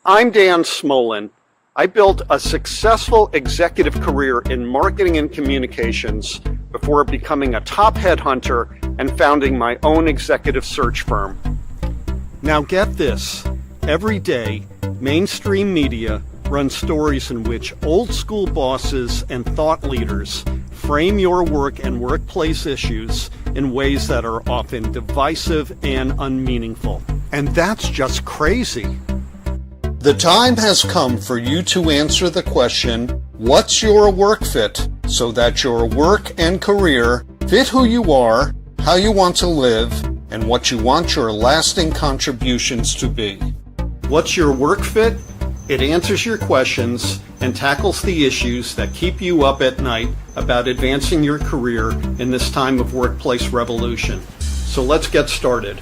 I'm Dan Smolen. I built a successful executive career in marketing and communications before becoming a top headhunter and founding my own executive search firm. Now get this, every day, mainstream media runs stories in which old school bosses and thought leaders frame your work and workplace issues in ways that are often divisive and unmeaningful. And that's just crazy. The time has come for you to answer the question, what's your work fit, so that your work and career fit who you are, how you want to live, and what you want your lasting contributions to be. What's your work fit? It answers your questions and tackles the issues that keep you up at night about advancing your career in this time of workplace revolution. So let's get started.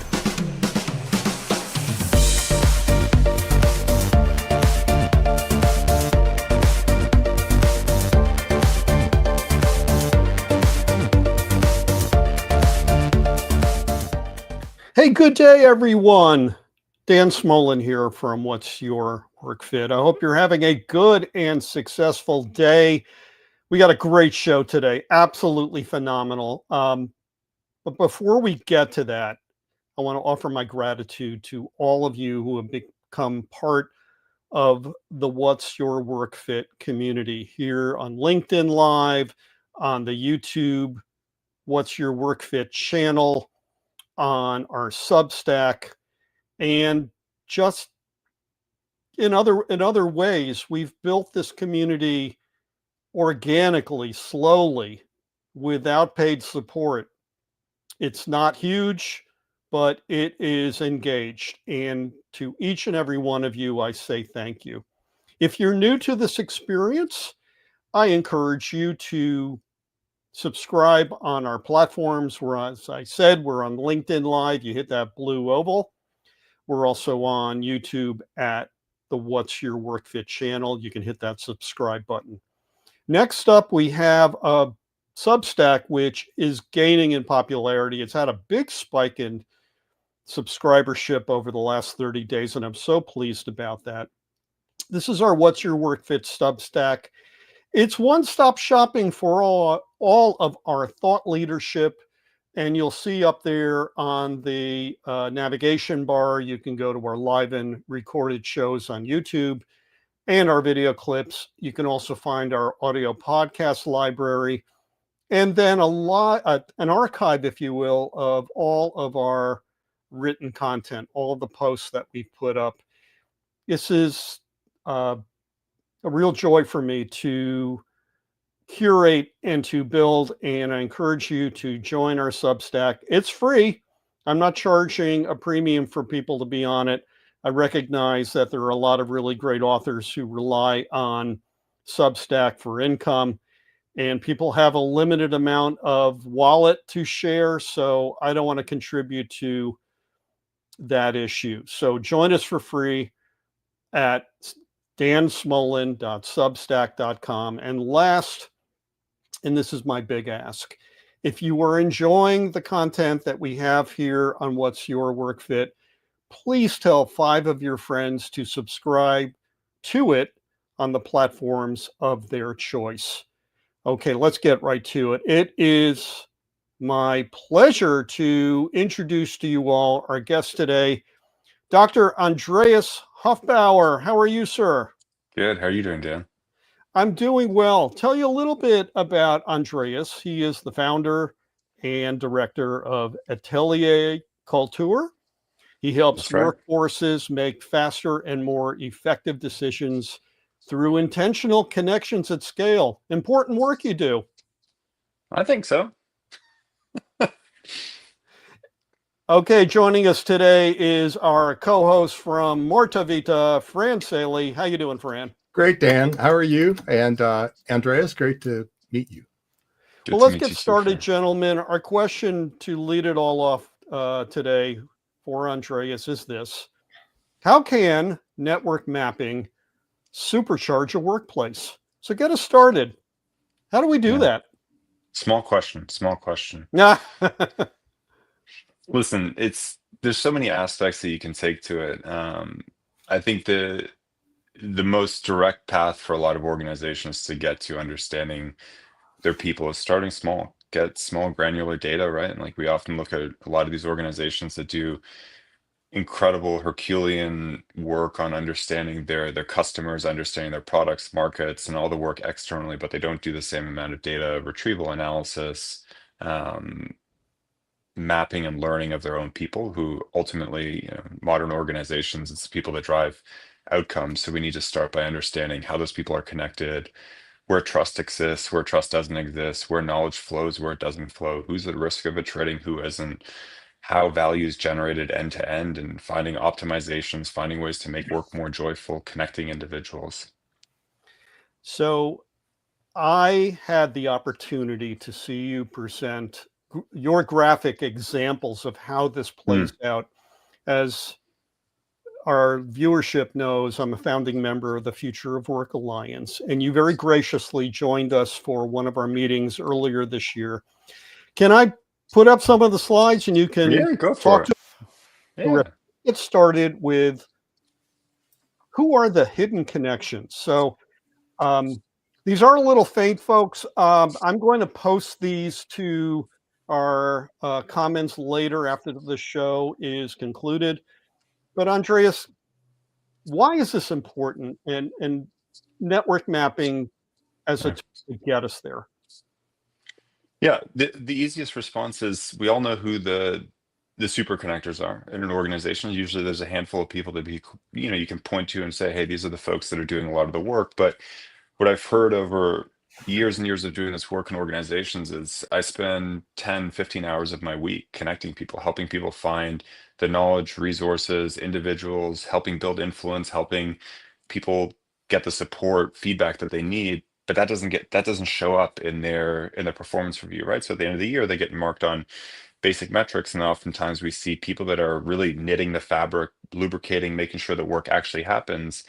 Hey, good day, everyone. Dan Smolen here from What's Your Work Fit. I hope you're having a good and successful day. We got a great show today, absolutely phenomenal. But before we get to that, I want to offer my gratitude to all of you who have become part of the What's Your Work Fit community here on LinkedIn Live, on the YouTube What's Your Work Fit channel, on our Substack, and just in other ways. We've built this community organically, slowly, without paid support. It's not huge, but it is engaged. And to each and every one of you, I say thank you. If you're new to this experience, I encourage you to subscribe on our platforms. As I said, we're on LinkedIn Live. You hit that blue oval. We're also on YouTube at the What's Your Work Fit channel. You can hit that subscribe button. Next up, we have a Substack, which is gaining in popularity. It's had a big spike in subscribership over the last 30 days, and I'm so pleased about that. This is our What's Your Work Fit Substack. It's one-stop shopping for all of our thought leadership, and you'll see up there on the navigation bar, you can go to our live and recorded shows on YouTube and our video clips. You can also find our audio podcast library, and then an archive, if you will, of all of our written content, all of the posts that we put up. This is a real joy for me to curate and to build, and I encourage you to join our Substack. It's free. I'm not charging a premium for people to be on it. I recognize that there are a lot of really great authors who rely on Substack for income, and people have a limited amount of wallet to share, so I don't want to contribute to that issue. So join us for free at dansmolen.substack.com. And last, and this is my big ask, if you are enjoying the content that we have here on What's Your Work Fit, please tell 5 of your friends to subscribe to it on the platforms of their choice. Okay, let's get right to it. It is my pleasure to introduce to you all our guest today, Dr. Andreas Hoffbauer. How are you, sir? Good. How are you doing, Dan? I'm doing well. Tell you a little bit about Andreas. He is the founder and director of Atelier Kultur. He helps workforces make faster and more effective decisions through intentional connections at scale. Important work you do. I think so. Okay, joining us today is our co-host from Morta Vita, Fran Saele. How you doing, Fran? Great, Dan. How are you? And Andreas, great to meet you. Well, let's get started, gentlemen. Our question to lead it all off today for Andreas is this: how can network mapping supercharge a workplace? So get us started. How do we do that? Small question. Yeah. Listen, there's so many aspects that you can take to it. I think the the most direct path for a lot of organizations to get to understanding their people is starting small, get small granular data, right? And like we often look at a lot of these organizations that do incredible Herculean work on understanding their customers, understanding their products, markets, and all the work externally, but they don't do the same amount of data retrieval analysis, um, mapping and learning of their own people who ultimately, modern organizations, it's the people that drive outcomes. So we need to start by understanding how those people are connected, where trust exists, where trust doesn't exist, where knowledge flows, where it doesn't flow, who's at risk of attriting, who isn't, how value is generated end to end, and finding optimizations, finding ways to make work more joyful, connecting individuals. So I had the opportunity to see you present your graphic examples of how this Hmm. plays out. As our viewership knows, I'm a founding member of the Future of Work Alliance, and you very graciously joined us for one of our meetings earlier this year. Can I put up some of the slides and you can Yeah, go for talk it. to Yeah. get started with who are the hidden connections? So these are a little faint, folks. I'm going to post these to our comments later after the show is concluded. But Andreas, why is this important? And network mapping as a Yeah. tool to get us there. Yeah, the easiest response is we all know who the super connectors are in an organization. Usually there's a handful of people that you can point to and say, hey, these are the folks that are doing a lot of the work. But what I've heard over years and years of doing this work in organizations is I spend 10, 15 hours of my week connecting people, helping people find the knowledge, resources, individuals, helping build influence, helping people get the support, feedback that they need. But that doesn't show up in their performance review, right? So at the end of the year, they get marked on basic metrics, and oftentimes we see people that are really knitting the fabric, lubricating, making sure that work actually happens.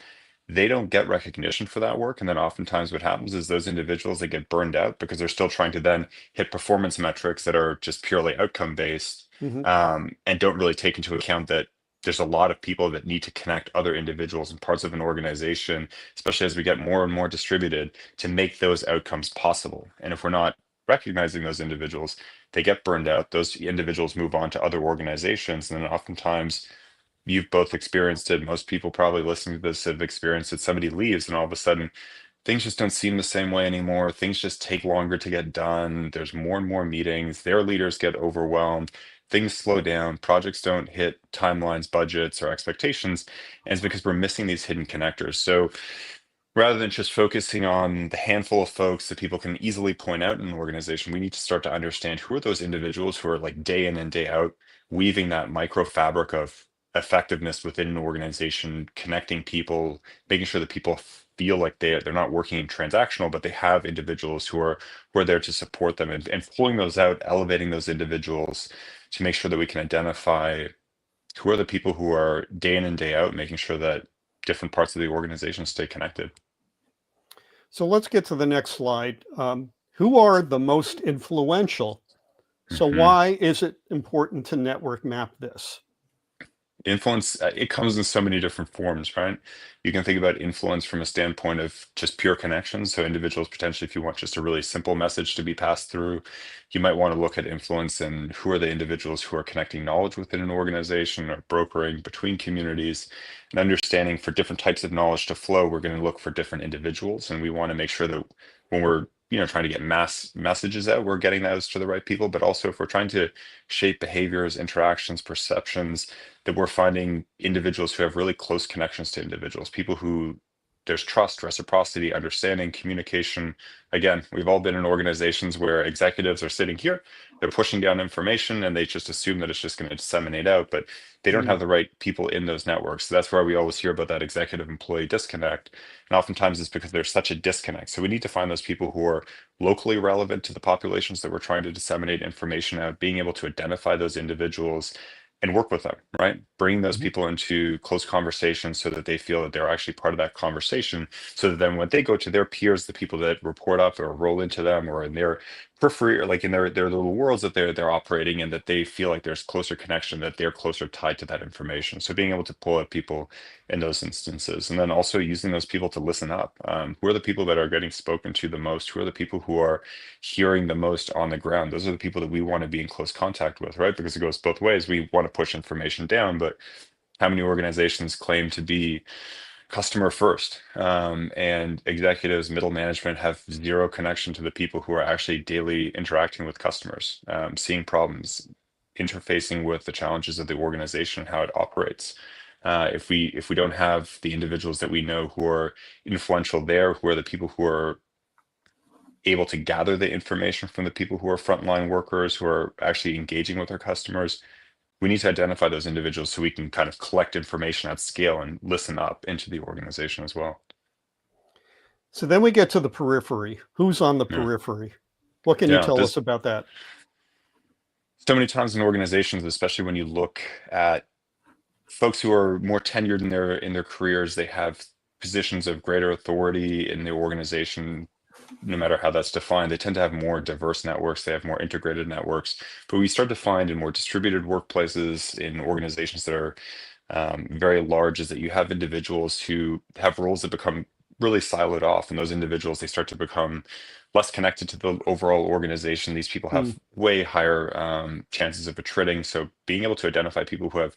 They don't get recognition for that work, and then oftentimes what happens is those individuals, they get burned out because they're still trying to then hit performance metrics that are just purely outcome based, Mhm. and don't really take into account that there's a lot of people that need to connect other individuals and parts of an organization, especially as we get more and more distributed, to make those outcomes possible. And if we're not recognizing those individuals, they get burned out. Those individuals move on to other organizations, and then oftentimes you've both experienced it. Most people probably listening to this have experienced it. Somebody leaves, and all of a sudden, things just don't seem the same way anymore. Things just take longer to get done. There's more and more meetings. Their leaders get overwhelmed. Things slow down. Projects don't hit timelines, budgets, or expectations. And it's because we're missing these hidden connectors. So rather than just focusing on the handful of folks that people can easily point out in an organization, we need to start to understand who are those individuals who are like day in and day out weaving that micro fabric of effectiveness within an organization, connecting people, making sure that people feel like they're not working transactional, but they have individuals who are there to support them, and pulling those out, elevating those individuals to make sure that we can identify who are the people who are day in and day out, making sure that different parts of the organization stay connected. So let's get to the next slide. Who are the most influential? So Mhm. why is it important to network map this? Influence, it comes in so many different forms, right? You can think about influence from a standpoint of just pure connections. So individuals potentially, if you want just a really simple message to be passed through, you might want to look at influence and who are the individuals who are connecting knowledge within an organization or brokering between communities, and understanding for different types of knowledge to flow, we're going to look for different individuals. And we want to make sure that when we're trying to get mass messages out, we're getting those to the right people. But also if we're trying to shape behaviors, interactions, perceptions, that we're finding individuals who have really close connections to individuals, people who there's trust, reciprocity, understanding, communication. Again, we've all been in organizations where executives are sitting here, they're pushing down information and they just assume that it's just going to disseminate out, but they don't Mm. have the right people in those networks. So that's why we always hear about that executive employee disconnect. And oftentimes it's because there's such a disconnect. So we need to find those people who are locally relevant to the populations that we're trying to disseminate information out, being able to identify those individuals and work with them, right? Bring those Mhm. people into close conversations so that they feel that they're actually part of that conversation. So that then when they go to their peers, the people that report up or roll into them or in their periphery, or like in their little worlds that they're operating in, that they feel like there's closer connection, that they're closer tied to that information. So being able to pull out people in those instances, and then also using those people to listen up. Who are the people that are getting spoken to the most? Who are the people who are hearing the most on the ground? Those are the people that we want to be in close contact with, right? Because it goes both ways. We want to push information down, but how many organizations claim to be customer first, and executives, middle management have zero connection to the people who are actually daily interacting with customers, seeing problems, interfacing with the challenges of the organization and how it operates. If we don't have the individuals that we know who are influential there, who are the people who are able to gather the information from the people who are frontline workers, who are actually engaging with our customers, we need to identify those individuals so we can kind of collect information at scale and listen up into the organization as well. So then we get to the periphery. Who's on the Yeah, periphery? What can you yeah. tell us There's about that? so many times in organizations, especially when you look at folks who are more tenured in their careers, they have positions of greater authority in the organization. No matter how that's defined, they tend to have more diverse networks, they have more integrated networks. But we start to find in more distributed workplaces, in organizations that are very large, is that you have individuals who have roles that become really siloed off, and those individuals, they start to become less connected to the overall organization. These people Hmm. have way higher chances of attriting. So being able to identify people who have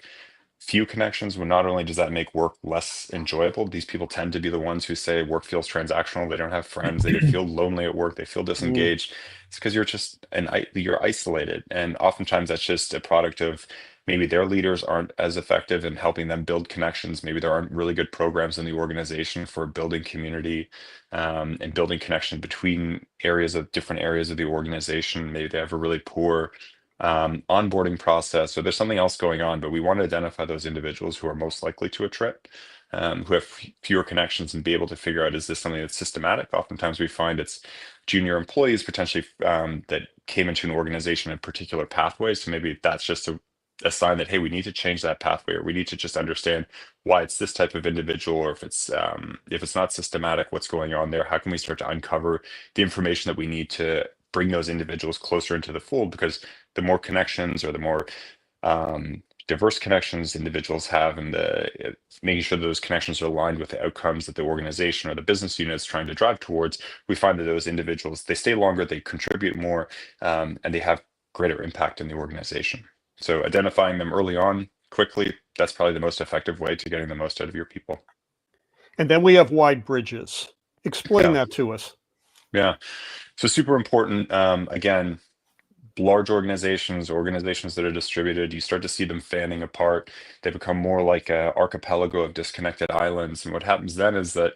few connections, when not only does that make work less enjoyable, these people tend to be the ones who say work feels transactional. They don't have friends. They feel lonely at work. They feel Mm. disengaged. It's because you're just you're isolated, and oftentimes that's just a product of maybe their leaders aren't as effective in helping them build connections. Maybe there aren't really good programs in the organization for building community, and building connection between different areas of the organization. Maybe they have a really poor onboarding process, or there's something else going on, but we want to identify those individuals who are most likely to attrit, who have fewer connections, and be able to figure out, is this something that's systematic? Oftentimes we find it's junior employees potentially, that came into an organization in particular pathways. So maybe that's just a sign that, hey, we need to change that pathway, or we need to just understand why it's this type of individual, or if it's not systematic, what's going on there? How can we start to uncover the information that we need to bring those individuals closer into the fold? Because the more connections, or the more diverse connections individuals have, and making sure that those connections are aligned with the outcomes that the organization or the business unit is trying to drive towards, we find that those individuals, they stay longer, they contribute more, and they have greater impact in the organization. So identifying them early on, quickly, that's probably the most effective way to getting the most out of your people. And then we have wide bridges. Explain Yeah, that to us. yeah. So super important. Again, large organizations that are distributed, you start to see them fanning apart. They become more like an archipelago of disconnected islands. And what happens then is that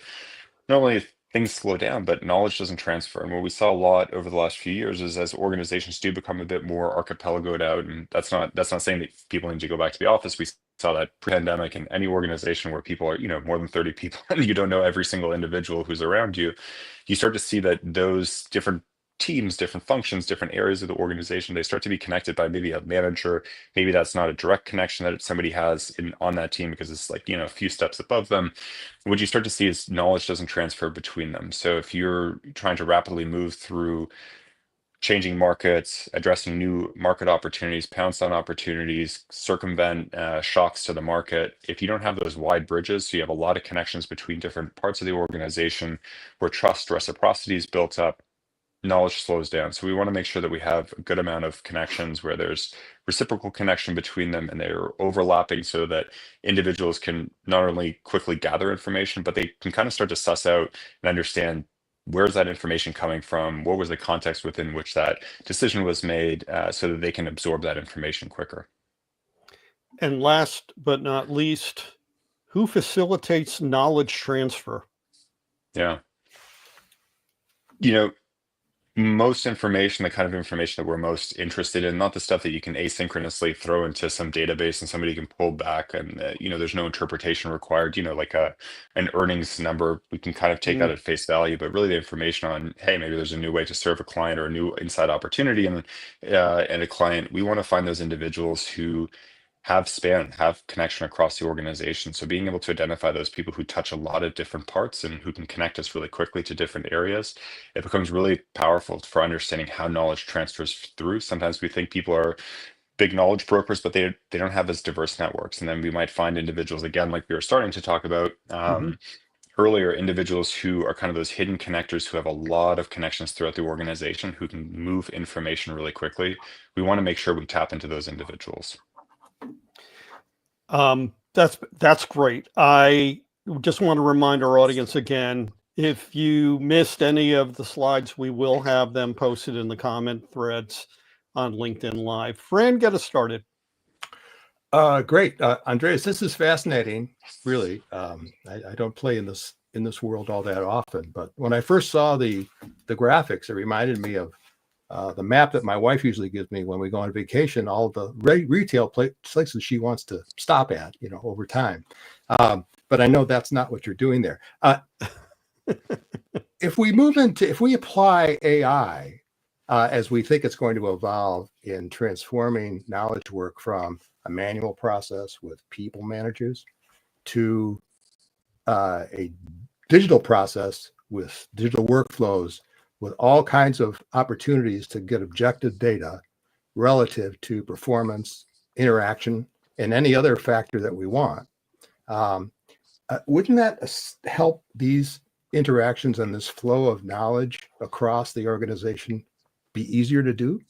not only things slow down, but knowledge doesn't transfer. And what we saw a lot over the last few years is, as organizations do become a bit more archipelagoed out, and that's not saying that people need to go back to the office. We saw that pre-pandemic in any organization where people are, more than 30 people, and you don't know every single individual who's around you. You start to see that those different teams, different functions, different areas of the organization, they start to be connected by maybe a manager. Maybe that's not a direct connection that somebody has on that team, because it's like, a few steps above them. What you start to see is knowledge doesn't transfer between them. So if you're trying to rapidly move through changing markets, addressing new market opportunities, pounce on opportunities, circumvent shocks to the market, if you don't have those wide bridges, so you have a lot of connections between different parts of the organization, where trust, reciprocity is built up, knowledge slows down. So we want to make sure that we have a good amount of connections where there's reciprocal connection between them, and they're overlapping, so that individuals can not only quickly gather information, but they can kind of start to suss out and understand, where's that information coming from? What was the context within which that decision was made, so that they can absorb that information quicker. And last but not least, who facilitates knowledge transfer? Yeah. You know, most information, the kind of information that we're most interested in, not the stuff that you can asynchronously throw into some database and somebody can pull back, and there's no interpretation required. Like an earnings number, we can kind of take that Mm. at face value, but really the information on, hey, maybe there's a new way to serve a client, or a new inside opportunity, and a client. We want to find those individuals who have connection across the organization. So being able to identify those people who touch a lot of different parts and who can connect us really quickly to different areas, it becomes really powerful for understanding how knowledge transfers through. Sometimes we think people are big knowledge brokers, but they don't have as diverse networks. And then we might find individuals, again, like we were starting to talk about earlier, individuals who are kind of those hidden connectors who have a lot of connections throughout the organization who can move information really quickly. We want to make sure we tap into those individuals. That's great. I just want to remind our audience again, if you missed any of the slides, we will have them posted in the comment threads on LinkedIn Live. Fran, get us started. Great, Andreas. This is fascinating. Really, I don't play in this world all that often, but when I first saw the graphics, it reminded me of the map that my wife usually gives me when we go on vacation. All the retail places she wants to stop at, over time. But I know that's not what you're doing there. If we apply AI as we think it's going to evolve in transforming knowledge work from a manual process with people managers to a digital process with digital workflows, with all kinds of opportunities to get objective data relative to performance, interaction, and any other factor that we want. Wouldn't that help these interactions and this flow of knowledge across the organization be easier to do?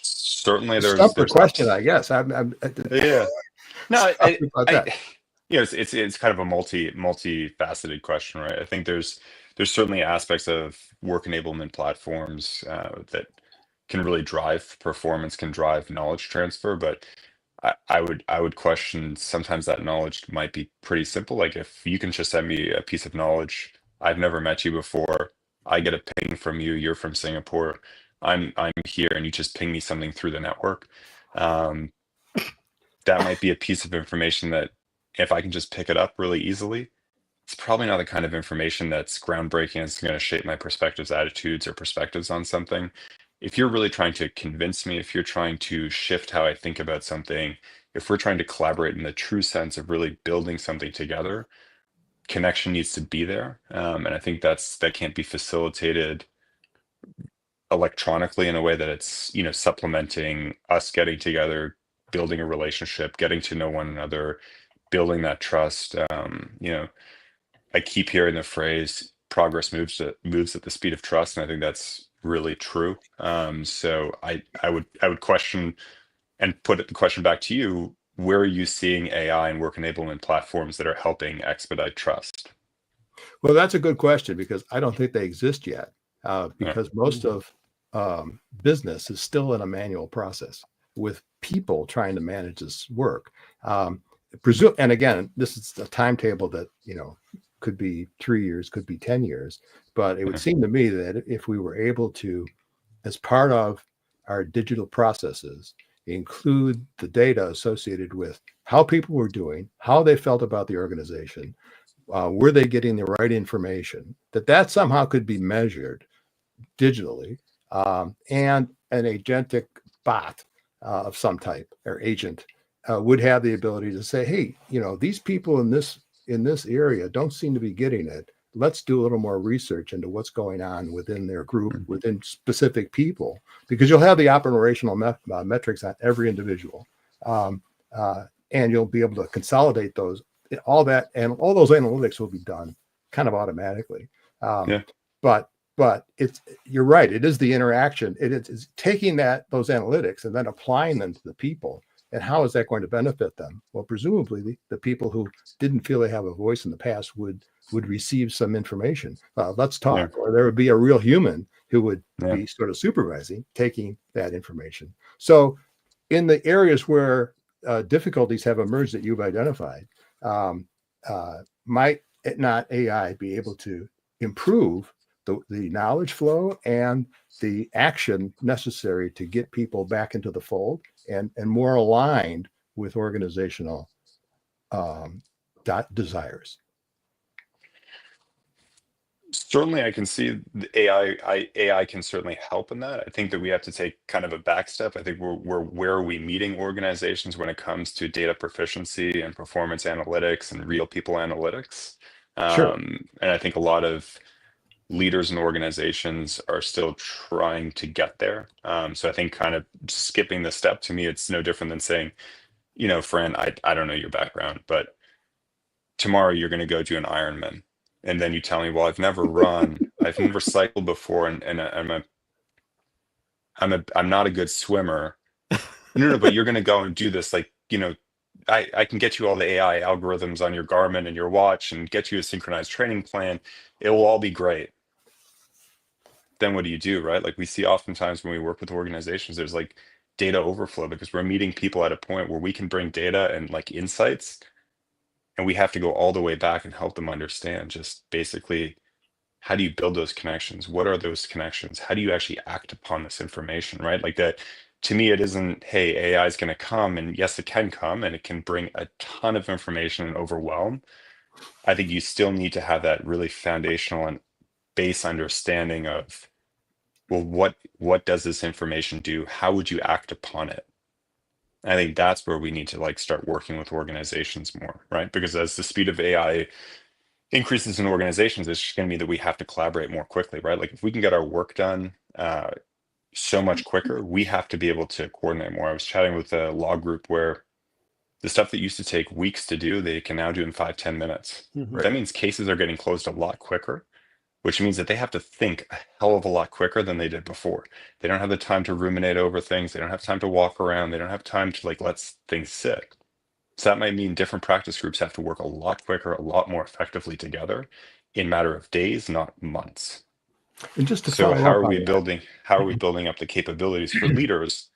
Certainly, There's there's a question, I guess. yeah. No, it's kind of a multifaceted question, right? I think there's certainly aspects of work enablement platforms that can really drive performance, can drive knowledge transfer, but I would question sometimes that knowledge might be pretty simple. Like if you can just send me a piece of knowledge, I've never met you before, I get a ping from you, you're from Singapore, I'm here, and you just ping me something through the network. Um, that might be a piece of information that if I can just pick it up really easily, it's probably not the kind of information that's groundbreaking and it's going to shape my perspectives, attitudes, or perspectives on something. If you're really trying to convince me, if you're trying to shift how I think about something, if we're trying to collaborate in the true sense of really building something together, connection needs to be there. And I think that can't be facilitated electronically in a way that it's, supplementing us getting together, building a relationship, getting to know one another, building that trust. I keep hearing the phrase "progress moves at the speed of trust," and I think that's really true. So I would question and put the question back to you: where are you seeing AI and work enablement platforms that are helping expedite trust? Well, that's a good question because I don't think they exist yet. Because most of business is still in a manual process with people trying to manage this work. And again, this is a timetable that could be 3 years, could be 10 years, but it would seem to me that if we were able to, as part of our digital processes, include the data associated with how people were doing, how they felt about the organization, were they getting the right information, that somehow could be measured digitally, and an agentic bot of some type or agent would have the ability to say, hey, these people in this area don't seem to be getting it. Let's do a little more research into what's going on within their group, within specific people, because you'll have the operational metrics on every individual, and you'll be able to consolidate those, all that, and all those analytics will be done kind of automatically. But you're right. It is the interaction. It's taking those analytics and then applying them to the people. And how is that going to benefit them? Well, presumably the people who didn't feel they have a voice in the past would receive some information. Let's talk. Or there would be a real human who would be sort of supervising, taking that information. So in the areas where difficulties have emerged that you've identified, might not AI be able to improve the knowledge flow and the action necessary to get people back into the fold and more aligned with organizational desires? Certainly, I can see the AI can certainly help in that. I think that we have to take kind of a back step. I think we're where are we meeting organizations when it comes to data proficiency and performance analytics and real people analytics. Sure. And I think a lot of leaders and organizations are still trying to get there. So I think kind of skipping the step, to me, it's no different than saying, Fran, I don't know your background, but tomorrow you're going to go do an Ironman. And then you tell me, well, I've never cycled before, and I'm not a good swimmer. No, but you're going to go and do this. Like, I can get you all the AI algorithms on your Garmin and your watch and get you a synchronized training plan. It will all be great. Then what do you do, right? Like we see oftentimes when we work with organizations, there's like data overflow because we're meeting people at a point where we can bring data and like insights, and we have to go all the way back and help them understand just basically, how do you build those connections? What are those connections? How do you actually act upon this information, right? Like that, to me, it isn't, hey, AI is going to come, and yes, it can come and it can bring a ton of information and overwhelm. I think you still need to have that really foundational and base understanding of, well, what does this information do? How would you act upon it? I think that's where we need to like start working with organizations more, right? Because as the speed of AI increases in organizations, it's just going to mean that we have to collaborate more quickly, right? Like if we can get our work done so much quicker, we have to be able to coordinate more. I was chatting with a law group where the stuff that used to take weeks to do, they can now do in 5-10 minutes. Mhm. That means cases are getting closed a lot quicker, which means that they have to think a hell of a lot quicker than they did before. They don't have the time to ruminate over things. They don't have time to walk around. They don't have time to like let things sit. So that might mean different practice groups have to work a lot quicker, a lot more effectively together in matter of days, not months. And just to So follow how up are on we that, building up the capabilities for leaders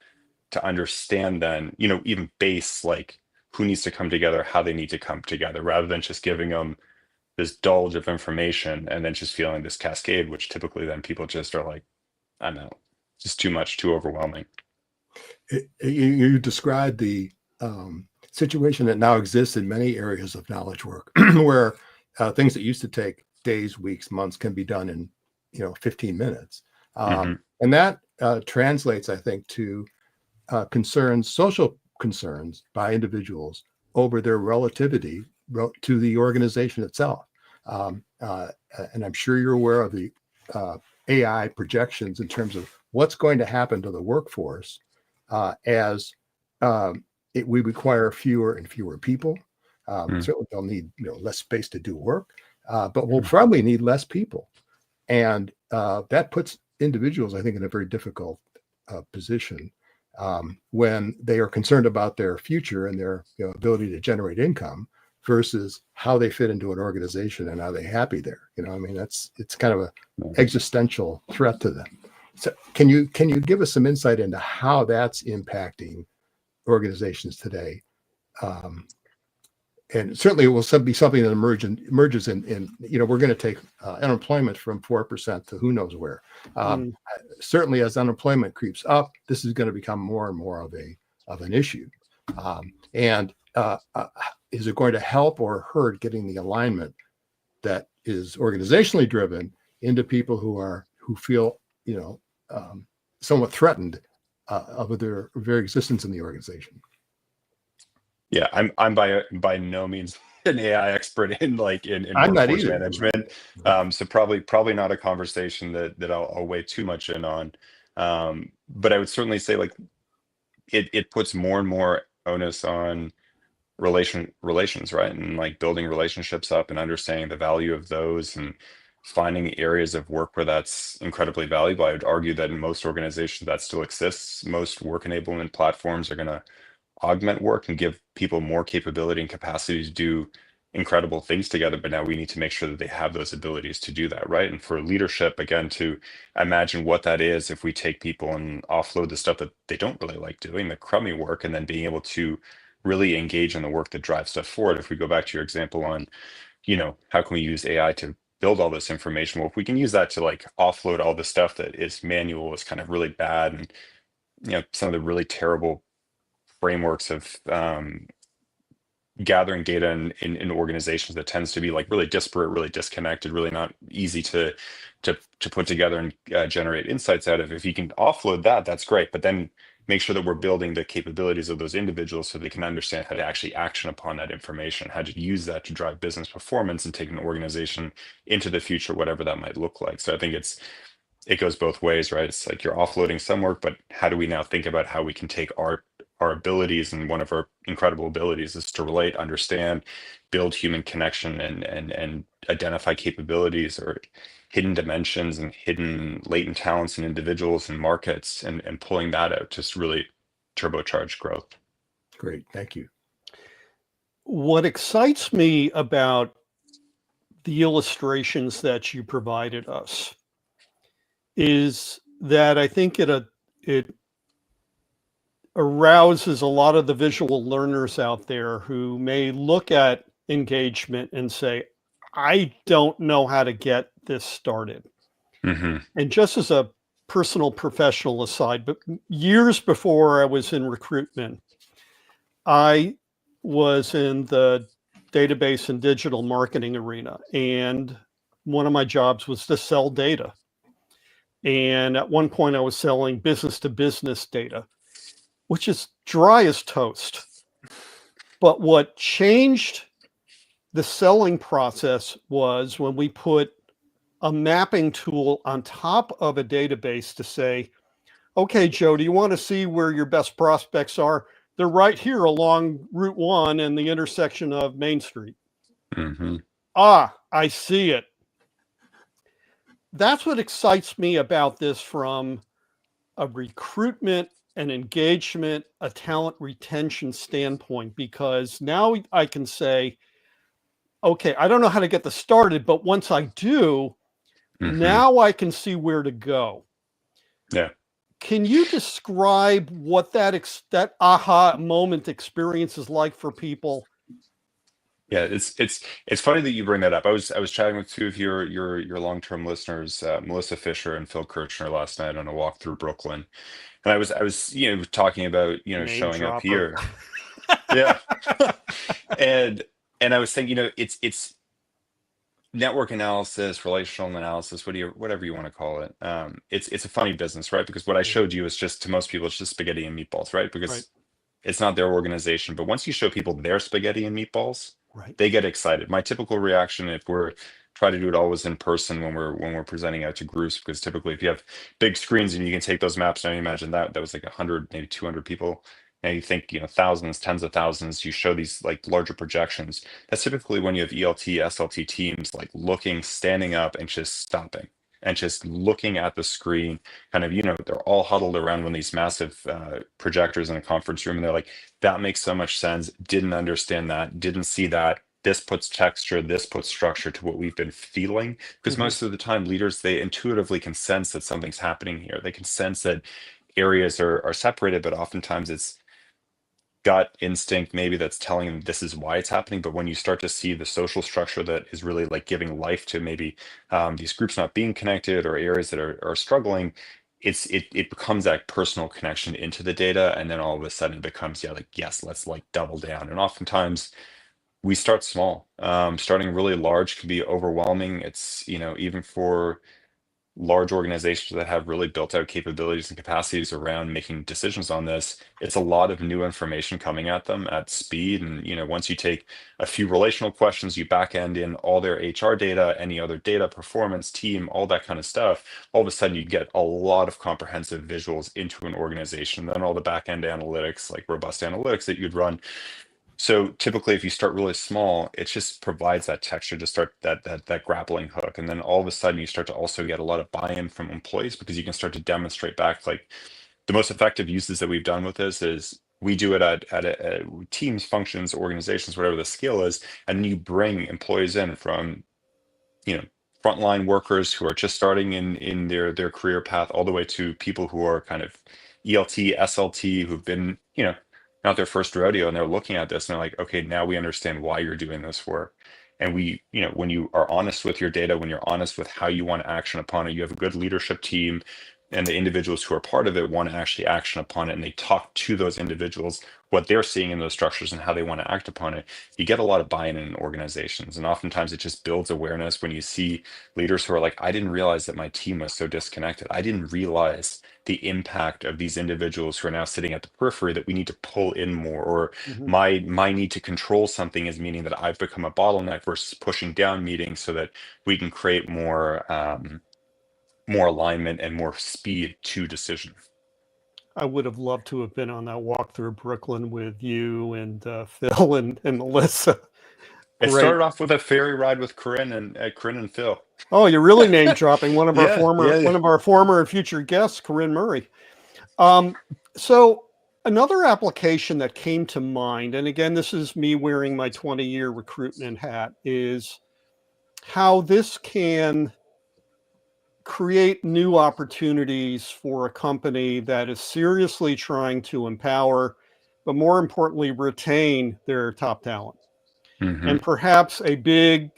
to understand then, even base like who needs to come together, how they need to come together, rather than just giving them this bulge of information and then just feeling this cascade, which typically then people just are like, I'm out. Just too much, too overwhelming. you described the situation that now exists in many areas of knowledge work, where things that used to take days, weeks, months can be done in 15 minutes, Hmm. and that translates, I think, to social concerns by individuals over their relativity to the organization itself. And I'm sure you're aware of the AI projections in terms of what's going to happen to the workforce as we require fewer and fewer people. Certainly, they'll need less space to do work, but we'll probably need less people, and that puts individuals, I think, in a very difficult position when they are concerned about their future and their ability to generate income versus how they fit into an organization and are they happy there. I mean, it's kind of a existential threat to them. So can you give us some insight into how that's impacting organizations today? And certainly it will be something that emerges in we're going to take unemployment from 4% to who knows where. Certainly as unemployment creeps up, this is going to become more and more of an issue. And is it going to help or hurt getting the alignment that is organizationally driven into people who feel somewhat threatened of their very existence in the organization? Yeah, I'm by no means an AI expert in I'm not workforce either. management. So probably not a conversation that I'll weigh too much in on. But I would certainly say like it puts more and more onus on relations, right? And like building relationships up and understanding the value of those and finding areas of work where that's incredibly valuable. I would argue that in most organizations that still exists. Most work enablement platforms are going to augment work and give people more capability and capacity to do incredible things together. But now we need to make sure that they have those abilities to do that, right? And for leadership, again, to imagine what that is if we take people and offload the stuff that they don't really like doing, the crummy work, and then being able to really engage in the work that drives stuff forward. If we go back to your example on, how can we use AI to build all this information? Well, if we can use that to like offload all the stuff that is manual, is kind of really bad, and some of the really terrible frameworks of gathering data in organizations that tends to be like really disparate, really disconnected, really not easy to put together and generate insights out of. If you can offload that, that's great. But then make sure that we're building the capabilities of those individuals so they can understand how to actually action upon that information, how to use that to drive business performance and take an organization into the future, whatever that might look like. So I think it goes both ways, right? It's like you're offloading some work, but how do we now think about how we can take our abilities, and one of our incredible abilities is to relate, understand, build human connection, and identify capabilities or hidden dimensions and hidden latent talents in individuals and markets, and pulling that out just really turbocharge growth. Great, thank you. What excites me about the illustrations that you provided us is that I think it arouses a lot of the visual learners out there who may look at engagement and say, I don't know how to get this started. Mm-hmm. And just as a personal professional aside, but years before I was in recruitment, I was in the database and digital marketing arena, and one of my jobs was to sell data. And at one point I was selling business to business data, which is dry as toast. But what changed the selling process was when we put a mapping tool on top of a database to say, okay, Joe, do you want to see where your best prospects are? They're right here along Route 1 and the intersection of Main Street. Mm-hmm. Ah, I see it. That's what excites me about this from a recruitment, an engagement, a talent retention standpoint, because now I can say, okay, I don't know how to get this started, but once I do, Mm-hmm. now I can see where to go. Yeah. Can you describe what that aha moment experience is like for people? Yeah, it's funny that you bring that up. I was chatting with two of your long-term listeners, Melissa Fisher and Phil Kirchner, last night on a walk through Brooklyn, and I was talking about Name showing up dropper. here. Yeah. and I was thinking, it's network analysis, relational analysis, whatever you want to call it. It's a funny business, right? Because what I showed you is just, to most people, it's just spaghetti and meatballs, right? Because Right. it's not their organization. But once you show people their spaghetti and meatballs, Right. they get excited. My typical reaction, if we're try to do it always in person when we're presenting out to groups, because typically if you have big screens and you can take those maps, now you imagine that was like 100, maybe 200 people. Now you think, thousands, tens of thousands, you show these like larger projections. That's typically when you have ELT, SLT teams like looking, standing up and just stopping and just looking at the screen, kind of, they're all huddled around one of these massive projectors in a conference room. And they're like, that makes so much sense. Didn't understand that. Didn't see that. This puts texture, this puts structure to what we've been feeling. Because most of the time, leaders, they intuitively can sense that something's happening here. They can sense that areas are separated, but oftentimes it's gut instinct maybe that's telling them this is why it's happening. But when you start to see the social structure that is really like giving life to maybe these groups not being connected or areas that are struggling, it becomes that personal connection into the data, and then all of a sudden it becomes, yeah, like, yes, let's like double down. And oftentimes we start small. Starting really large can be overwhelming. It's, even for large organizations that have really built out capabilities and capacities around making decisions on this, it's a lot of new information coming at them at speed. And, once you take a few relational questions, you back end in all their HR data, any other data, performance, team, all that kind of stuff, all of a sudden you get a lot of comprehensive visuals into an organization. Then all the back end analytics, like robust analytics that you'd run. So typically, if you start really small, it just provides that texture to start that grappling hook, and then all of a sudden you start to also get a lot of buy-in from employees, because you can start to demonstrate back. Like, the most effective uses that we've done with this is we do it at teams, functions, organizations, whatever the skill is, and then you bring employees in from frontline workers who are just starting in their career path, all the way to people who are kind of ELT, SLT, who've been, not their first rodeo, and they're looking at this and they're like, okay, now we understand why you're doing this work. And when you are honest with your data, when you're honest with how you want to action upon it, you have a good leadership team, and the individuals who are part of it want to actually action upon it, and they talk to those individuals what they're seeing in those structures and how they want to act upon it, you get a lot of buy-in in organizations. And oftentimes it just builds awareness when you see leaders who are like, I didn't realize that my team was so disconnected. I didn't realize the impact of these individuals who are now sitting at the periphery that we need to pull in more, or my need to control something is meaning that I've become a bottleneck versus pushing down meetings so that we can create more alignment and more speed to decision. I would have loved to have been on that walk through Brooklyn with you and Phil and Melissa. It started off with a ferry ride with Corinne and Phil. Oh, you're really name dropping one of our Yeah. one of our former and future guests, Corinne Murray. So another application that came to mind, and again, this is me wearing my 20-year recruitment hat, is how this can create new opportunities for a company that is seriously trying to empower, but more importantly, retain their top talent. And perhaps we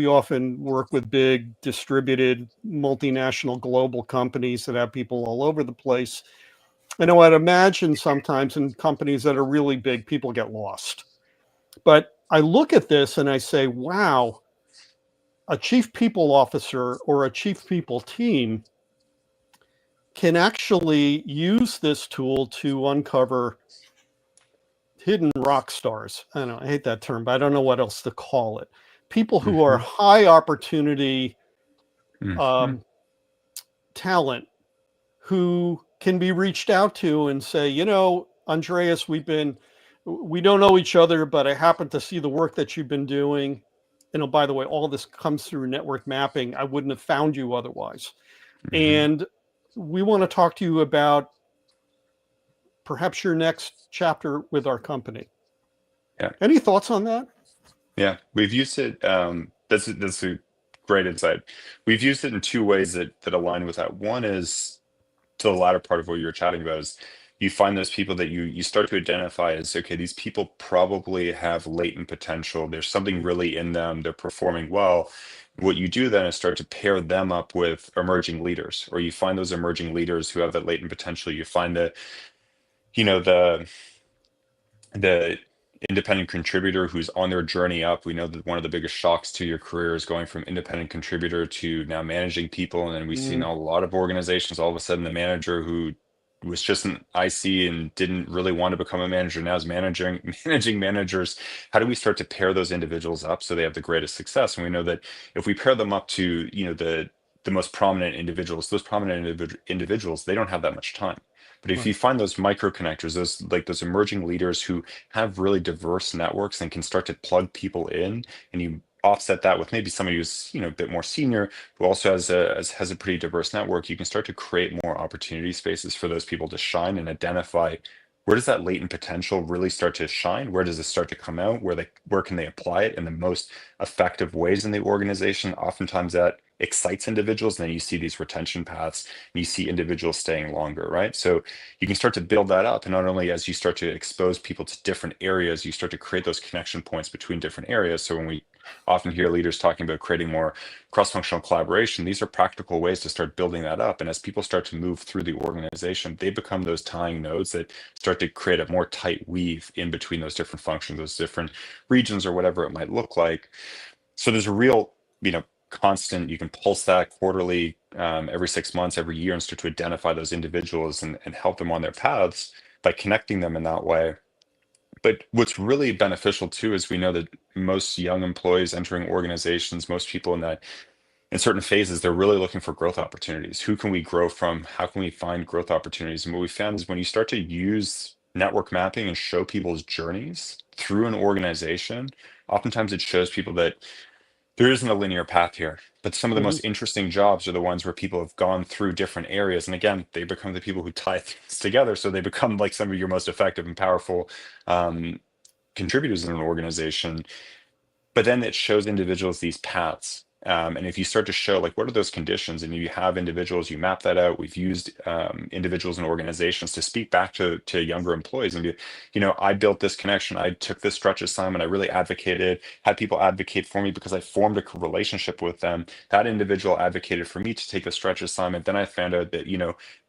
often work with big distributed multinational global companies that have people all over the place. And I'd imagine sometimes in companies that are really big, people get lost. But I look at this and I say, wow, a chief people officer or a chief people team can actually use this tool to uncover hidden rock stars. I hate that term, but I don't know what else to call it. People who are high opportunity talent who can be reached out to and say, Andreas, we don't know each other, but I happen to see the work that you've been doing. By the way, all this comes through network mapping. I wouldn't have found you otherwise. And we want to talk to you about perhaps your next chapter with our company. Yeah. Any thoughts on that? Yeah, we've used it. That's a great insight. We've used it in two ways that align with that. One is to the latter part of what you were chatting about, is you find those people that you start to identify as, okay, these people probably have latent potential. There's something really in them. They're performing well. What you do then is start to pair them up with emerging leaders, or you find those emerging leaders who have that latent potential. You find that, the independent contributor who's on their journey up. We know that one of the biggest shocks to your career is going from independent contributor to now managing people. And then we've seen a lot of organizations, all of a sudden the manager who was just an IC and didn't really want to become a manager now is managing managers. How do we start to pair those individuals up so they have the greatest success? And we know that if we pair them up to, the most prominent individuals, those prominent individuals, they don't have that much time. But if you find those micro connectors, those emerging leaders who have really diverse networks and can start to plug people in, and you offset that with maybe somebody who's a bit more senior, who also has a pretty diverse network, you can start to create more opportunity spaces for those people to shine and identify where does that latent potential really start to shine? Where does it start to come out? Where can they apply it in the most effective ways in the organization? Oftentimes that excites individuals, and then you see these retention paths and you see individuals staying longer, right? So you can start to build that up, and not only as you start to expose people to different areas, you start to create those connection points between different areas. So when we often hear leaders talking about creating more cross-functional collaboration, these are practical ways to start building that up. And as people start to move through the organization, they become those tying nodes that start to create a more tight weave in between those different functions, those different regions, or whatever it might look like. So there's a real, constant, you can pulse that quarterly, every 6 months, every year, and start to identify those individuals and help them on their paths by connecting them in that way. But what's really beneficial too is we know that most young employees entering organizations, most people in certain phases, they're really looking for growth opportunities. Who can we grow from? How can we find growth opportunities? And what we found is when you start to use network mapping and show people's journeys through an organization, oftentimes it shows people that there isn't a linear path here, but some of the most interesting jobs are the ones where people have gone through different areas. And again, they become the people who tie things together. So they become like some of your most effective and powerful contributors in an organization. But then it shows individuals these paths And if you start to show like what are those conditions, and you have individuals, you map that out. We've used individuals and organizations to speak back to younger employees and be, I built this connection. I took this stretch assignment. I really advocated, had people advocate for me because I formed a relationship with them. That individual advocated for me to take the stretch assignment. Then I found out that,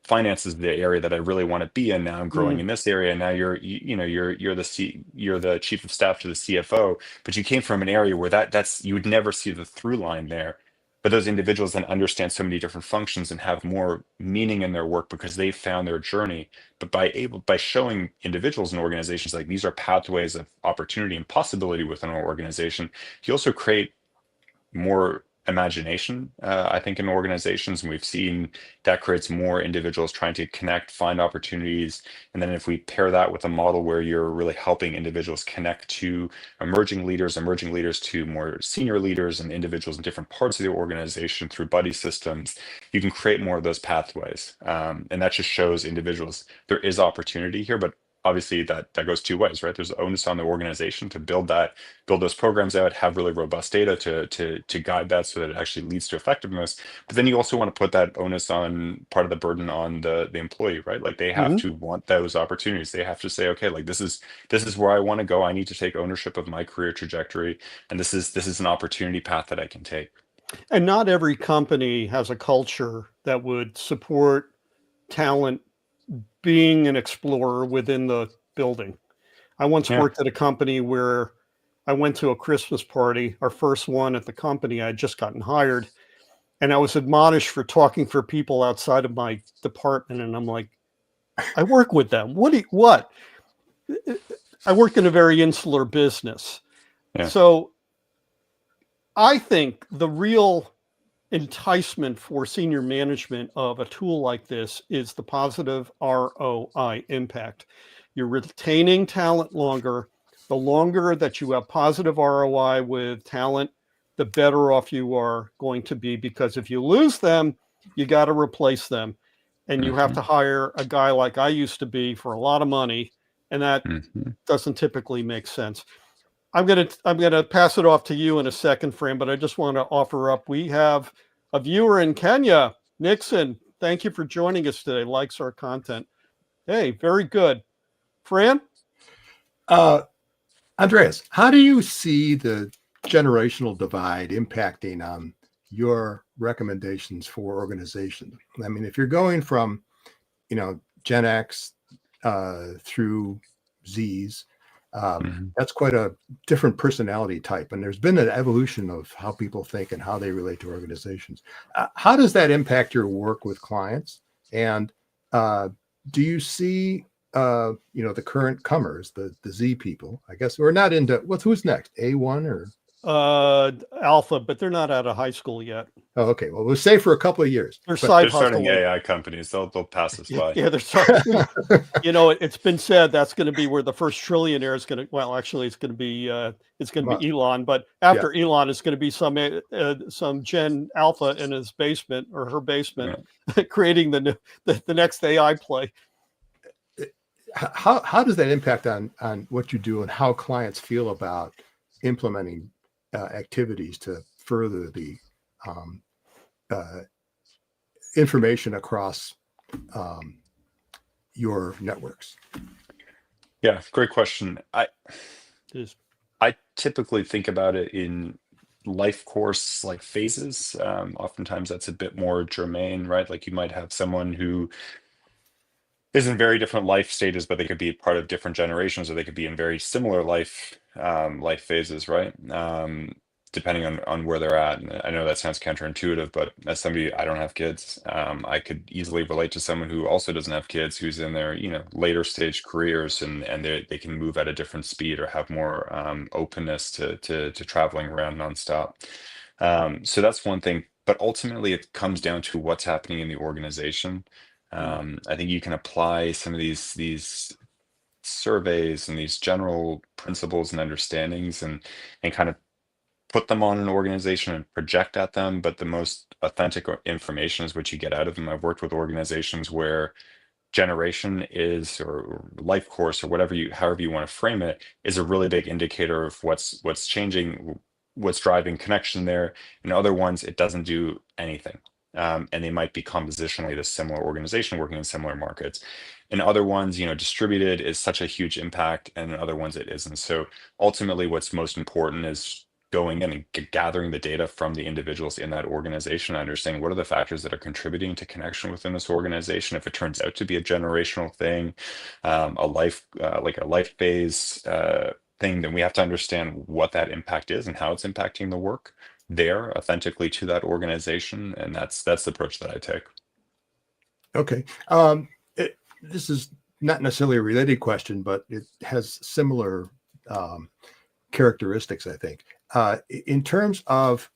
finance is the area that I really want to be in. Now I'm growing in this area. And now you're the chief of staff to the CFO, but you came from an area where that's you would never see the through line there. But those individuals then understand so many different functions and have more meaning in their work because they found their journey. But by showing individuals and organizations like these are pathways of opportunity and possibility within our organization, you also create more imagination, I think, in organizations. And we've seen that creates more individuals trying to connect, find opportunities. And then if we pair that with a model where you're really helping individuals connect to emerging leaders to more senior leaders and individuals in different parts of the organization through buddy systems, you can create more of those pathways. And that just shows individuals there is opportunity here, but obviously that goes two ways, right? There's the onus on the organization to build those programs out, have really robust data to guide that so that it actually leads to effectiveness. But then you also want to put that onus on, part of the burden on the employee, right? Like they have to want those opportunities. They have to say, okay, like this is where I want to go. I need to take ownership of my career trajectory, and this is an opportunity path that I can take. And not every company has a culture that would support talent being an explorer within the building. I once worked at a company where I went to a Christmas party, our first one at the company. I had just gotten hired, and I was admonished for talking for people outside of my department. And I'm like, I work with them. What? I work in a very insular business. Yeah. So I think the real enticement for senior management of a tool like this is the positive ROI impact. You're retaining talent longer. The longer that you have positive ROI with talent, the better off you are going to be, because if you lose them, you got to replace them. And you have to hire a guy like I used to be for a lot of money. And that doesn't typically make sense. I'm gonna pass it off to you in a second, Fran, but I just want to offer up. We have a viewer in Kenya, Nixon. Thank you for joining us today. Likes our content. Hey, very good. Fran? Andreas, how do you see the generational divide impacting on your recommendations for organizations? I mean, if you're going from, Gen X through Zs, that's quite a different personality type. And there's been an evolution of how people think and how they relate to organizations. How does that impact your work with clients? And do you see, the current comers, the Z people, I guess, we're not into who's next, A1 or? Alpha, but they're not out of high school yet. Oh, okay. Well, we'll stay for a couple of years. They're starting AI companies. They'll pass us by. Yeah, they're starting. It's been said that's going to be where the first trillionaire is going to. Well, actually, it's going to be Elon. But after Elon, it's going to be some Gen Alpha in his basement or her basement, creating the next AI play. How does that impact on what you do and how clients feel about implementing activities to further the information across your networks? Yeah, great question. I typically think about it in life course like phases. Oftentimes that's a bit more germane, right? Like you might have someone who is in very different life stages, but they could be part of different generations, or they could be in very similar life phases, right? Depending on where they're at. And I know that sounds counterintuitive, but as somebody, I don't have kids. I could easily relate to someone who also doesn't have kids, who's in their later stage careers, and they can move at a different speed or have more openness to traveling around nonstop. So that's one thing. But ultimately, it comes down to what's happening in the organization. I think you can apply some of these surveys and these general principles and understandings and kind of put them on an organization and project at them, but the most authentic information is what you get out of them. I've worked with organizations where generation is, or life course, or however you want to frame it, is a really big indicator of what's changing what's driving connection there. In other ones, it doesn't do anything. And they might be compositionally the similar organization working in similar markets. In other ones, distributed is such a huge impact, and in other ones it isn't. So ultimately, what's most important is going in and gathering the data from the individuals in that organization, understanding what are the factors that are contributing to connection within this organization. If it turns out to be a generational thing, a life like a life phase thing, then we have to understand what that impact is and how it's impacting the work there authentically to that organization. And that's the approach that I take. Okay. This is not necessarily a related question, but it has similar characteristics, I think. In terms of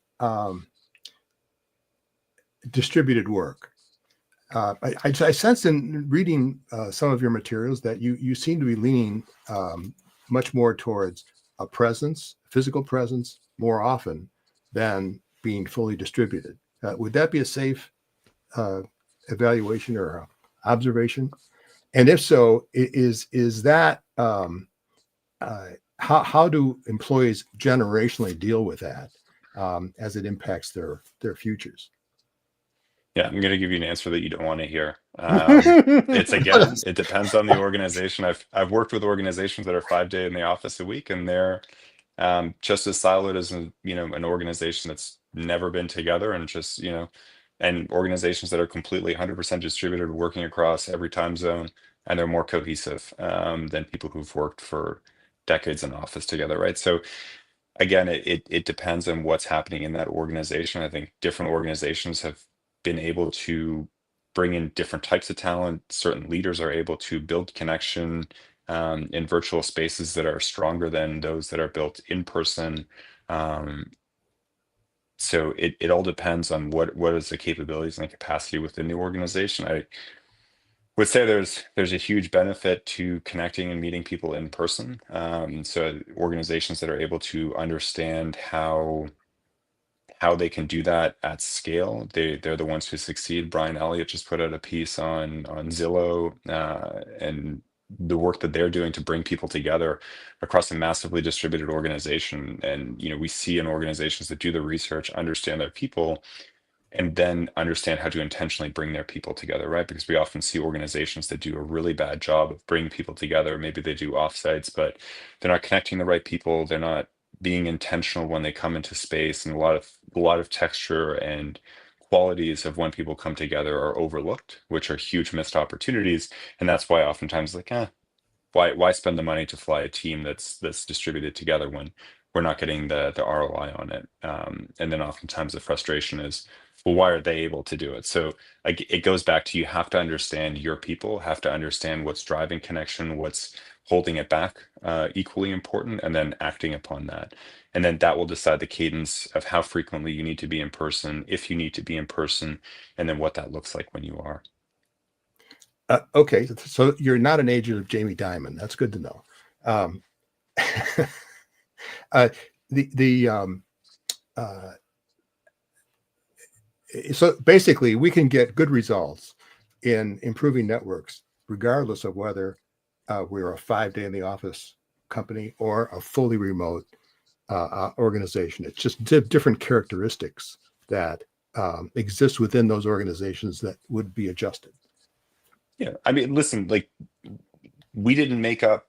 distributed work, I sensed in reading some of your materials that you seem to be leaning much more towards a presence, physical presence, more often than being fully distributed. Would that be a safe evaluation or observation? And if so, is that how do employees generationally deal with that as it impacts their futures? Yeah, I'm going to give you an answer that you don't want to hear. It depends on the organization. I've worked with organizations that are 5 days in the office a week, and they're just as siloed as an organization that's never been together, and and organizations that are completely 100% distributed, working across every time zone, and they're more cohesive than people who've worked for decades in office together, right? So again, it depends on what's happening in that organization. I think different organizations have been able to bring in different types of talent. Certain leaders are able to build connection in virtual spaces that are stronger than those that are built in person. Um, so it all depends on what is the capabilities and the capacity within the organization. I would say there's a huge benefit to connecting and meeting people in person. So organizations that are able to understand how they can do that at scale, they're the ones who succeed. Brian Elliott just put out a piece on Zillow and the work that they're doing to bring people together across a massively distributed organization. And we see in organizations that do the research, understand their people, and then understand how to intentionally bring their people together, right? Because we often see organizations that do a really bad job of bringing people together. Maybe they do offsites, but they're not connecting the right people. They're not being intentional when they come into space, and a lot of texture and qualities of when people come together are overlooked, which are huge missed opportunities. And that's why oftentimes why spend the money to fly a team that's distributed together when we're not getting the ROI on it? And then oftentimes the frustration is, well, why are they able to do it? So like it goes back to, you have to understand your people, have to understand what's driving connection, what's holding it back, equally important, and then acting upon that. And then that will decide the cadence of how frequently you need to be in person, if you need to be in person, and then what that looks like when you are. Okay, so you're not an agent of Jamie Dimon. That's good to know. So basically, we can get good results in improving networks, regardless of whether we're a 5-day in the office company or a fully remote organization. It's just different characteristics that exist within those organizations that would be adjusted. Yeah, I mean, listen, like we didn't make up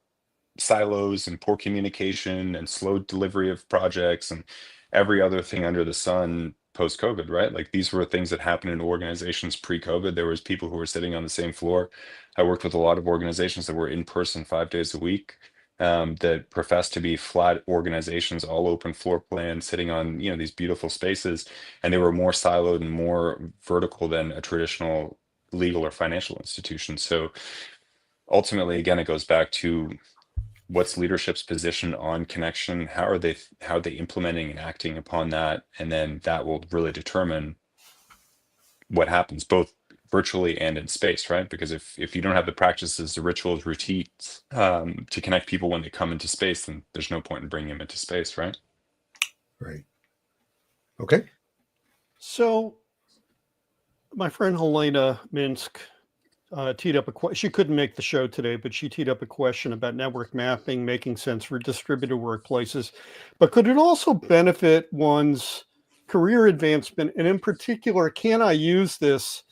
silos and poor communication and slow delivery of projects and every other thing under the sun post-COVID, right? Like these were things that happened in organizations pre-COVID. There was people who were sitting on the same floor. I worked with a lot of organizations that were in person 5 days a week, that professed to be flat organizations, all open floor plan, sitting on these beautiful spaces, and they were more siloed and more vertical than a traditional legal or financial institution. So ultimately, again, it goes back to what's leadership's position on connection, how are they implementing and acting upon that, and then that will really determine what happens both virtually and in space, right? Because if you don't have the practices, the rituals, routines to connect people when they come into space, then there's no point in bringing them into space, right? Right. Okay. So, my friend Helena Minsk teed up she couldn't make the show today, but she teed up a question about network mapping making sense for distributed workplaces. But could it also benefit one's career advancement? And in particular, can I use this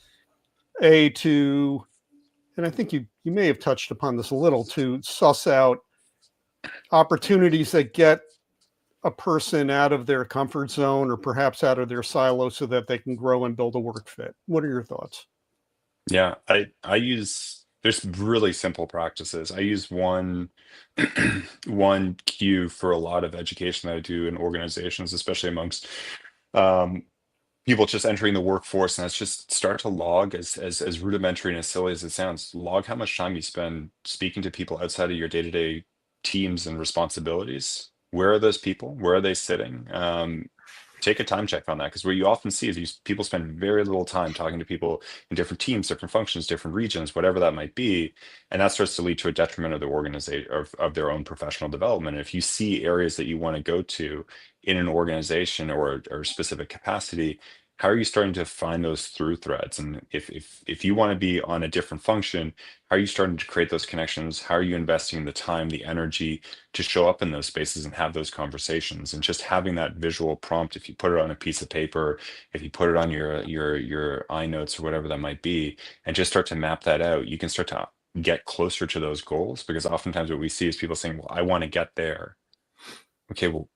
to, and I think you may have touched upon this a little, to suss out opportunities that get a person out of their comfort zone or perhaps out of their silo so that they can grow and build a work fit? What are your thoughts? Yeah, I use there's really simple practices. I use one one cue for a lot of education that I do in organizations, especially amongst um, people just entering the workforce, and that's just start to log as rudimentary and as silly as it sounds. Log how much time you spend speaking to people outside of your day-to-day teams and responsibilities. Where are those people? Where are they sitting? Take a time check on that, because what you often see is people spend very little time talking to people in different teams, different functions, different regions, whatever that might be, and that starts to lead to a detriment of the organization of their own professional development. If you see areas that you want to go to in an organization or a specific capacity, how are you starting to find those through threads? And if you want to be on a different function, how are you starting to create those connections? How are you investing the time, the energy to show up in those spaces and have those conversations? And just having that visual prompt, if you put it on a piece of paper, if you put it on your iNotes or whatever that might be, and just start to map that out, you can start to get closer to those goals. Because oftentimes what we see is people saying, well, I want to get there. Okay, well,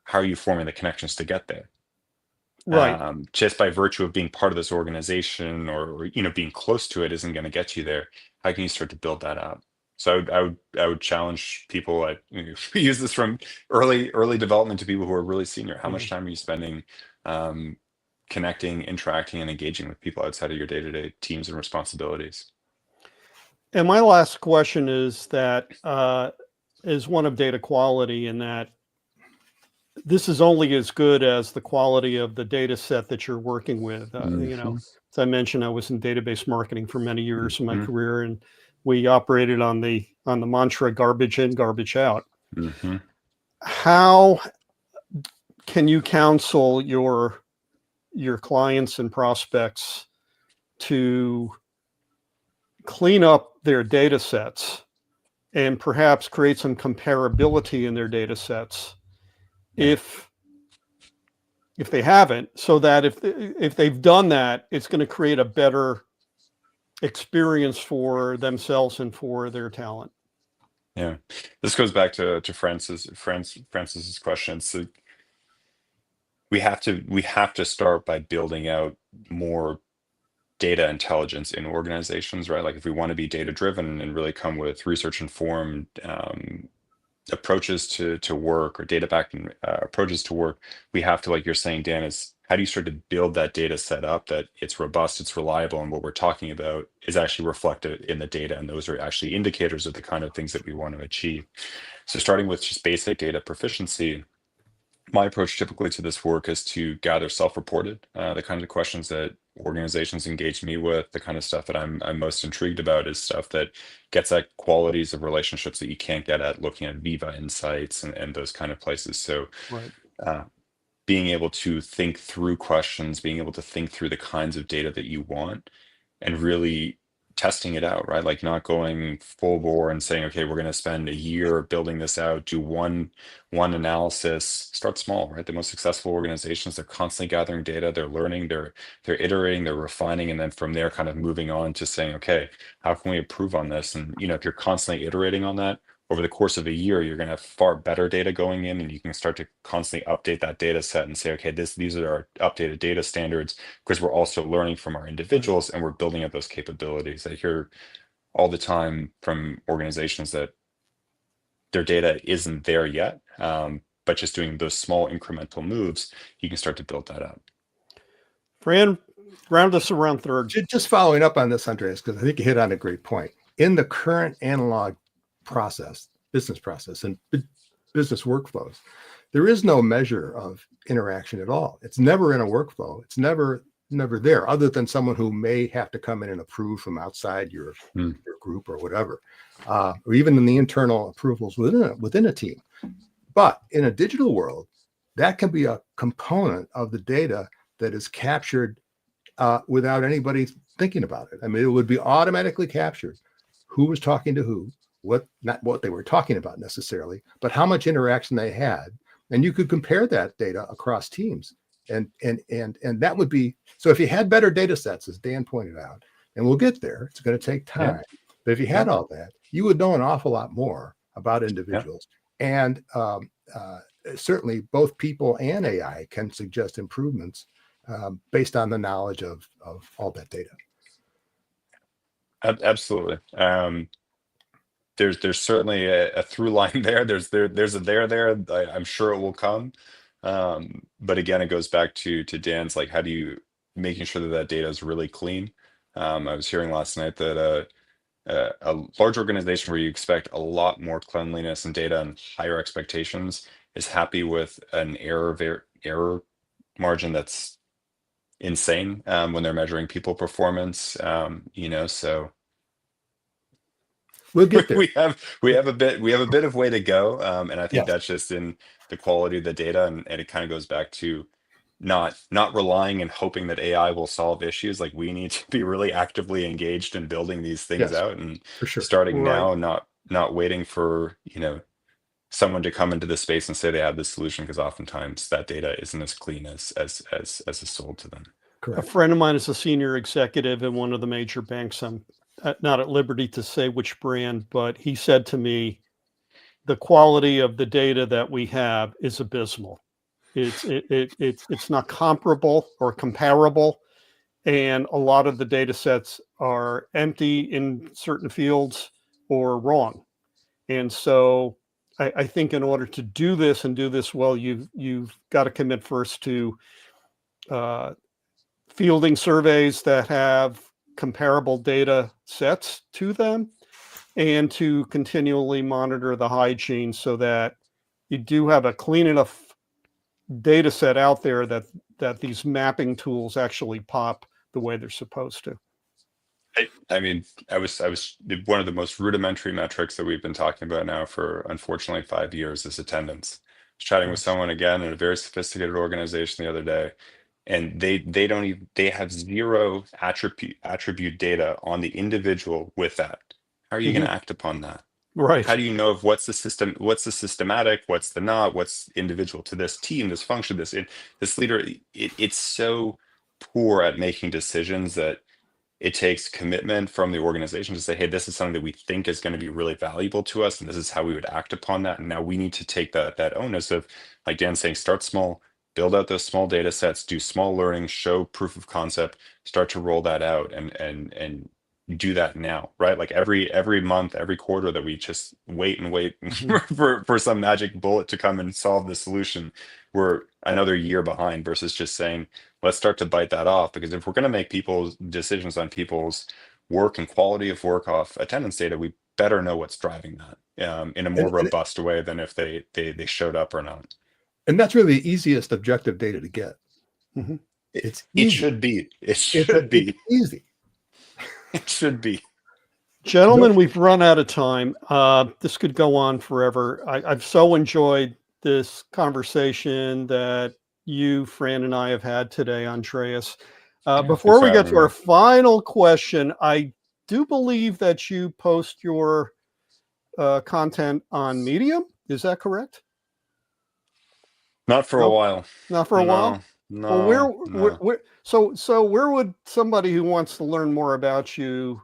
how are you forming the connections to get there? Right. Just by virtue of being part of this organization or being close to it isn't going to get you there. How can you start to build that up? So I would challenge people. I use this from early development to people who are really senior. How much time are you spending connecting, interacting, and engaging with people outside of your day-to-day teams and responsibilities? And my last question is one of data quality, in that this is only as good as the quality of the data set that you're working with. As I mentioned, I was in database marketing for many years in my career, and we operated on the mantra garbage in, garbage out. How can you counsel your clients and prospects to clean up their data sets and perhaps create some comparability in their data sets if they haven't, so that if they've done that, it's going to create a better experience for themselves and for their talent? Yeah, this goes back to Francis's question. So we have to start by building out more data intelligence in organizations, right? Like if we want to be data driven and really come with research informed approaches to work, or data backed approaches to work, we have to, like you're saying, Dan, is how do you start to build that data set up that it's robust, it's reliable, and what we're talking about is actually reflected in the data, and those are actually indicators of the kind of things that we want to achieve. So starting with just basic data proficiency, my approach typically to this work is to gather self-reported, the kinds of questions that organizations engage me with, the kind of stuff that I'm most intrigued about is stuff that gets at qualities of relationships that you can't get at looking at Viva Insights and those kind of places. So Right. Being able to think through questions, being able to think through the kinds of data that you want, and really testing it out, right? Like not going full bore and saying, okay, we're going to spend a year building this out, do one analysis. Start small, right? The most successful organizations, they're constantly gathering data, they're learning, they're iterating, they're refining, and then from there kind of moving on to saying, okay, how can we improve on this? And if you're constantly iterating on that over the course of a year, you're going to have far better data going in, and you can start to constantly update that data set and say, okay, these are our updated data standards, because we're also learning from our individuals and we're building up those capabilities. I hear all the time from organizations that their data isn't there yet, but just doing those small incremental moves, you can start to build that up. Fran, round us around third. Just following up on this, Andreas, because I think you hit on a great point. In the current analog business process, and business workflows, there is no measure of interaction at all. It's never in a workflow. It's never there, other than someone who may have to come in and approve from outside your group or whatever, or even in the internal approvals within a team. But in a digital world, that can be a component of the data that is captured without anybody thinking about it. I mean, it would be automatically captured who was talking to who, not what they were talking about necessarily, but how much interaction they had. And you could compare that data across teams. And that would be, so if you had better data sets, as Dan pointed out, and we'll get there, it's going to take time. Yeah. But if you had all that, you would know an awful lot more about individuals. Yeah. And certainly both people and AI can suggest improvements based on the knowledge of all that data. Absolutely. There's certainly a through line there. There's a there. I'm sure it will come. But again, it goes back to Dan's, like, how do you making sure that data is really clean? I was hearing last night that a large organization where you expect a lot more cleanliness and data and higher expectations is happy with an error margin that's insane when they're measuring people performance. So we'll get there. we have a bit of way to go, and I think that's just in the quality of the data, and it kind of goes back to not relying and hoping that AI will solve issues. Like, we need to be really actively engaged in building these things out, and for sure. starting now, not waiting for someone to come into the space and say they have this solution, because oftentimes that data isn't as clean as is sold to them. Correct. A friend of mine is a senior executive in one of the major banks. I'm not at liberty to say which brand, but he said to me, the quality of the data that we have is abysmal. It's not comparable or comparable, and a lot of the data sets are empty in certain fields or wrong. And so I think in order to do this and do this well, you've got to commit first to fielding surveys that have comparable data sets to them, and to continually monitor the hygiene so that you do have a clean enough data set out there that these mapping tools actually pop the way they're supposed to. I mean, I was one of the most rudimentary metrics that we've been talking about now for, unfortunately, 5 years is attendance. I was chatting with someone again in a very sophisticated organization the other day, and they have zero attribute data on the individual with that. How are you going to act upon that? Right. How do you know of what's the systematic, what's the not, what's individual to this team, this function, this leader? It's so poor at making decisions that it takes commitment from the organization to say, hey, this is something that we think is going to be really valuable to us, and this is how we would act upon that. And now we need to take that onus of, like Dan's saying, start small, build out those small data sets, do small learning, show proof of concept, start to roll that out, and do that now, right? Like every month, every quarter, that we just wait for some magic bullet to come and solve the solution, we're another year behind, versus just saying, let's start to bite that off. Because if we're going to make people's decisions on people's work and quality of work off attendance data, we better know what's driving that in a more robust way than if they showed up or not. And that's really the easiest objective data to get. Mm-hmm. It should be. It easy. It should be. Gentlemen, we've run out of time. This could go on forever. I've so enjoyed this conversation that you, Fran, and I have had today, Andreas. Before we get to our final question, I do believe that you post your content on Medium. Is that correct? Not for a while. Not for a while? No. Well, so where would somebody who wants to learn more about you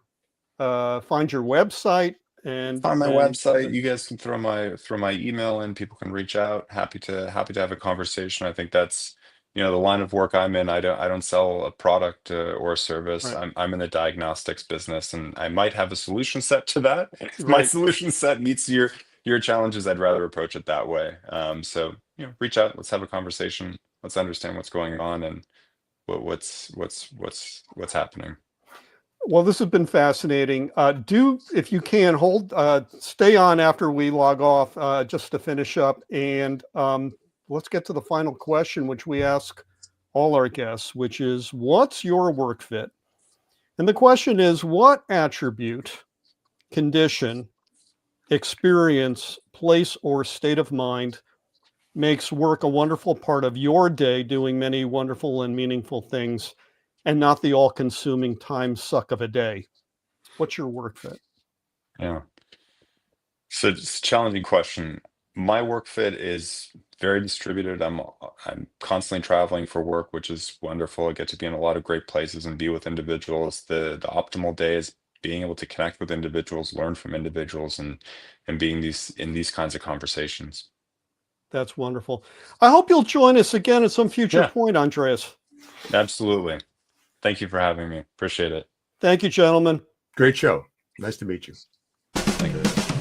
find your website? And find my website. You guys can throw my email in. People can reach out. Happy to have a conversation. I think that's the line of work I'm in. I don't sell a product or a service. Right. I'm in the diagnostics business, and I might have a solution set to that. If my solution set meets your challenges, I'd rather approach it that way. So reach out. Let's have a conversation. Let's understand what's going on and what's happening. Well, this has been fascinating. If you can, stay on after we log off just to finish up. And let's get to the final question, which we ask all our guests, which is, what's your work fit? And the question is, what attribute, condition, experience, place, or state of mind makes work a wonderful part of your day, doing many wonderful and meaningful things? and not the all-consuming time suck of a day. What's your work fit? Yeah. So it's a challenging question. My work fit is very distributed. I'm constantly traveling for work, which is wonderful. I get to be in a lot of great places and be with individuals. The optimal day is being able to connect with individuals, learn from individuals, and being in these kinds of conversations. That's wonderful. I hope you'll join us again at some future Yeah. point, Andreas. Absolutely. Thank you for having me. Appreciate it. Thank you, gentlemen. Great show. Nice to meet you. Thank you.